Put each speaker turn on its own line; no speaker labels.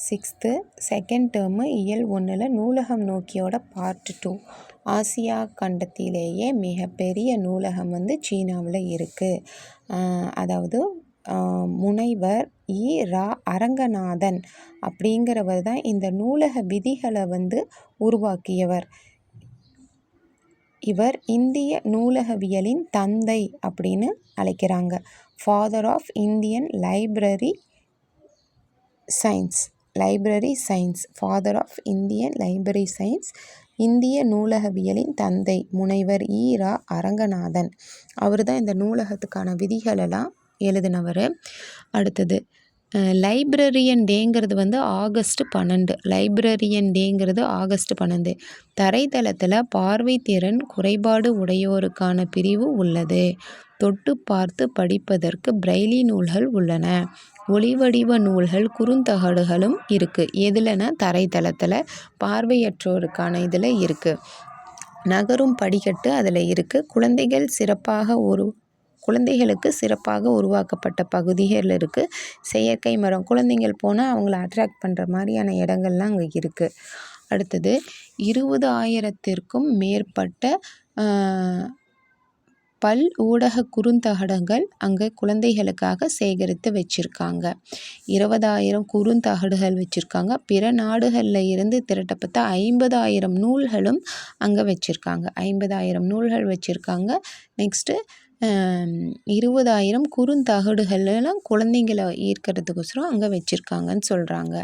6th second term இயல் 1ல் நூலகம் நோக்கியோட பார்ட் 2. ஆசியா கண்டத்திலேயே மிகப்பெரிய நூலகம் வந்து சீனாவில் இருக்குது. அதாவது முனைவர் ரா. அரங்கநாதன் அப்படிங்கிறவர் தான் இந்த நூலக விதிகளை வந்து உருவாக்கியவர். இவர் இந்திய நூலகவியலின் தந்தை அப்படின்னு அழைக்கிறாங்க. Father of Indian library science father of Indian library science, இந்திய நூலகவியலின் தந்தை முனைவர் ரா. அரங்கநாதன். அவர் தான் இந்த நூலகத்துக்கான விதிகளெல்லாம் எழுதினவர். அடுத்தது லைப்ரரியன் டேங்கிறது வந்து ஆகஸ்ட் 12. லைப்ரரியன் டேங்கிறது ஆகஸ்ட் 12. தரைத்தளத்தில் பார்வைத்திறன் குறைபாடு உடையோருக்கான பிரிவு உள்ளது. தொட்டு பார்த்து படிப்பதற்கு பிரெய்லி நூல்கள் உள்ளன. ஒளிவடிவ நூல்கள் குறுந்தகடுகளும் இருக்குது. எதுலனா தரைத்தளத்தில் பார்வையற்றோருக்கான இதில் இருக்குது. நகரும் படிக்கட்டு அதில் இருக்குது. குழந்தைகளுக்கு சிறப்பாக உருவாக்கப்பட்ட பகுதிகள் இருக்குது. செயற்கை மரம், குழந்தைகள் போனால் அவங்கள அட்ராக்ட் பண்ணுற மாதிரியான இடங்கள்லாம் அங்கே இருக்குது. அடுத்தது 20,000த்திற்கும் மேற்பட்ட பல் ஊடக குறுந்தகடுகள் அங்கே குழந்தைகளுக்காக சேகரித்து வச்சுருக்காங்க. 20,000 குறுந்தகடுகள் வச்சுருக்காங்க. பிற நாடுகளில் இருந்து திரட்டப்பட்ட 50,000 நூல்களும் அங்கே வச்சுருக்காங்க. 50,000 நூல்கள் வச்சுருக்காங்க. நெக்ஸ்ட்டு 20,000 குறுந்தகடுகளெல்லாம் குழந்தைங்களை ஈர்க்கிறதுக்கோசரம் அங்கே வச்சுருக்காங்கன்னு சொல்கிறாங்க.